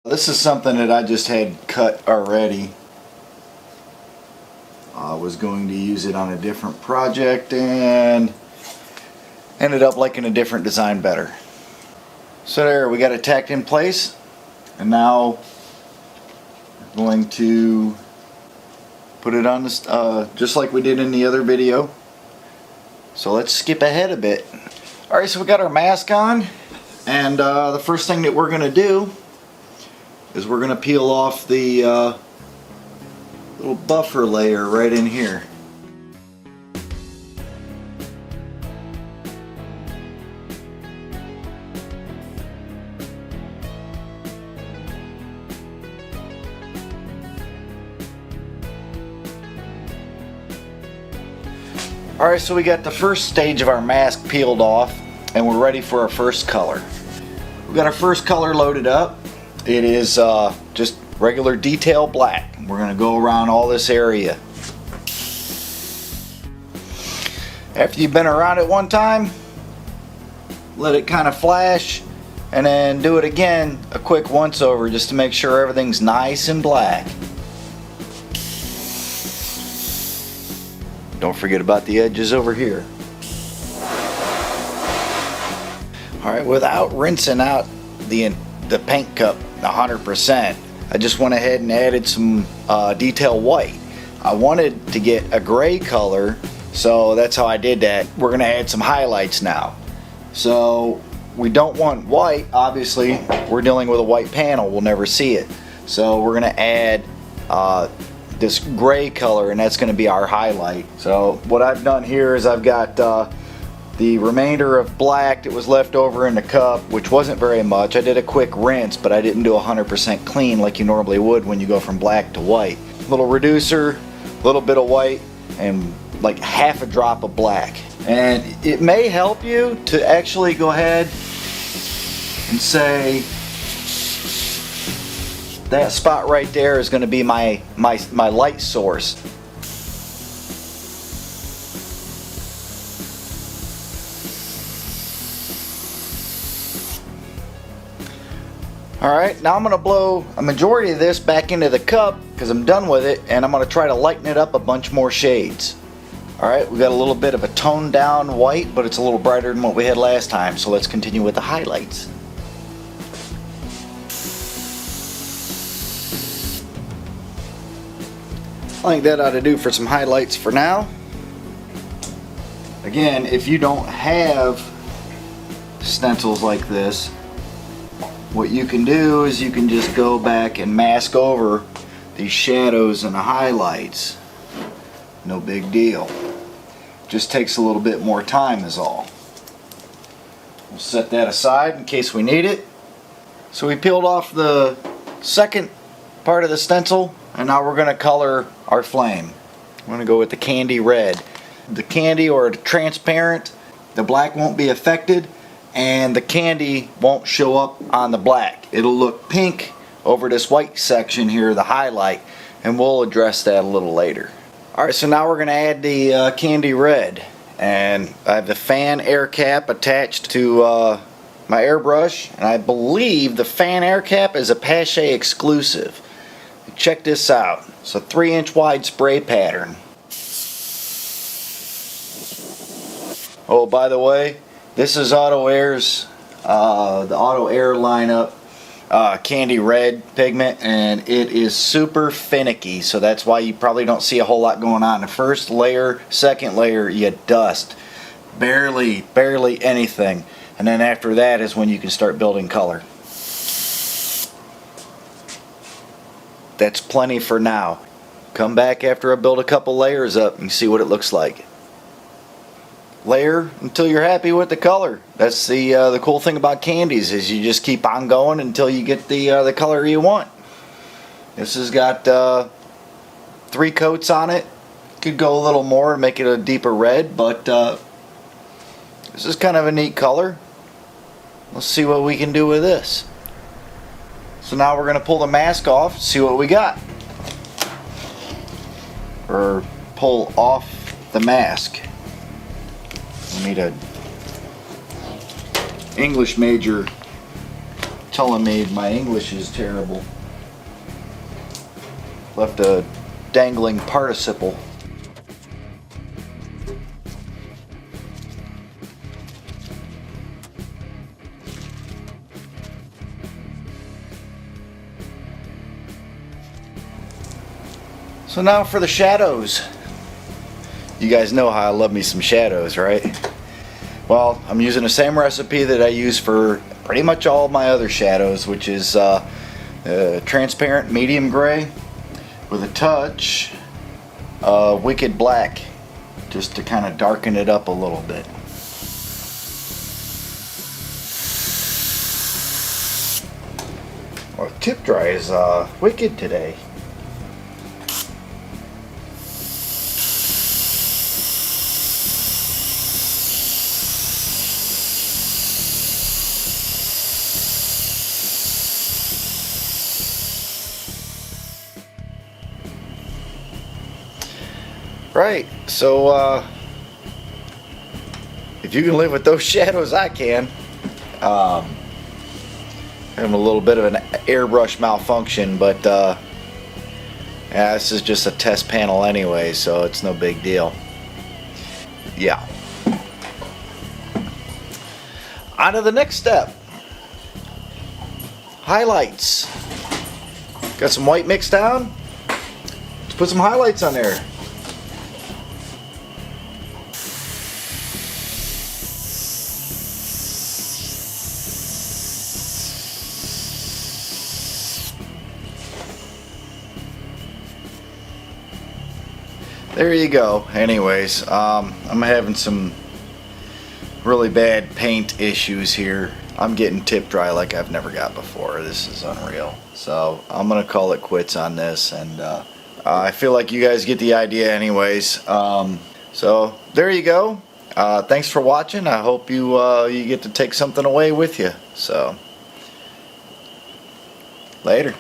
This is something that I just had cut already. I was going to use it on a different project and ended up liking a different design better. So there, we got it tacked in place, and now we're going to put it on this just like we did in the other video. So let's skip ahead a bit. Alright, so we got our mask on, and the first thing that we're going to do is we're going to peel off the little buffer layer right in here. Alright, so we got the first stage of our mask peeled off, and we're ready for our first color. We got our first color loaded up. It is just regular detail black. We're going to go around all this area. After you've been around it one time, let it kind of flash, and then do it again, a quick once over, just to make sure everything's nice and black. Don't forget about the edges over here. Alright, without rinsing out the paint cup 100%, I just went ahead and added some detail white. I wanted to get a gray color, so that's how I did that. We're going to add some highlights now. So we don't want white, obviously. We're dealing with a white panel, we'll never see it. So we're going to add this gray color, and that's going to be our highlight. So what I've done here is I've got the remainder of black that was left over in the cup, which wasn't very much. I did a quick rinse, but I didn't do 100% clean like you normally would when you go from black to white. Little reducer, a little bit of white, and like half a drop of black. And it may help you to actually go ahead and say that spot right there is going to be my light source. Alright, now I'm going to blow a majority of this back into the cup because I'm done with it, and I'm going to try to lighten it up a bunch more shades. Alright, we got a little bit of a toned down white, but it's a little brighter than what we had last time, so let's continue with the highlights. I think that ought to do for some highlights for now. Again, if you don't have stencils like this, what you can do is you can just go back and mask over these shadows and the highlights. No big deal. Just takes a little bit more time is all. We'll set that aside in case we need it. So we peeled off the second part of the stencil, and now we're going to color our flame. I'm going to go with the candy red. The candy or the transparent, the black won't be affected, and the candy won't show up on the black. It'll look pink over this white section here, the highlight, and we'll address that a little later. Alright, so now we're going to add the candy red, and I have the fan air cap attached to my airbrush, and I believe the fan air cap is a Pache exclusive. Check this out. It's a 3-inch wide spray pattern. Oh, by the way, this is Auto Air's, the Auto Air lineup candy red pigment, and it is super finicky, so that's why you probably don't see a whole lot going on. The first layer, second layer, you dust. Barely anything. And then after that is when you can start building color. That's plenty for now. Come back after I build a couple layers up and see what it looks like. Layer until you're happy with the color. That's the cool thing about candies, is you just keep on going until you get the color you want. This has got 3 coats on it. Could go a little more and make it a deeper red, but this is kind of a neat color. Let's see what we can do with this. So now we're going to pull the mask off, see what we got. Or pull off the mask. I need a English major telling me my English is terrible. Left a dangling participle. So now for the shadows. You guys know how I love me some shadows, right? Well, I'm using the same recipe that I use for pretty much all of my other shadows, which is transparent medium gray with a touch wicked black, just to kind of darken it up a little bit. Well, tip dry is wicked today. Right, so if you can live with those shadows, I can. Having a little bit of an airbrush malfunction, but yeah, this is just a test panel anyway, so it's no big deal. Yeah. On to the next step. Highlights. Got some white mixed down. Let's put some highlights on there. There you go. Anyways, I'm having some really bad paint issues here. I'm getting tip dry like I've never got before. This is unreal. So I'm gonna call it quits on this, and I feel like you guys get the idea anyways. So there you go. Thanks for watching. I hope you get to take something away with you. So later.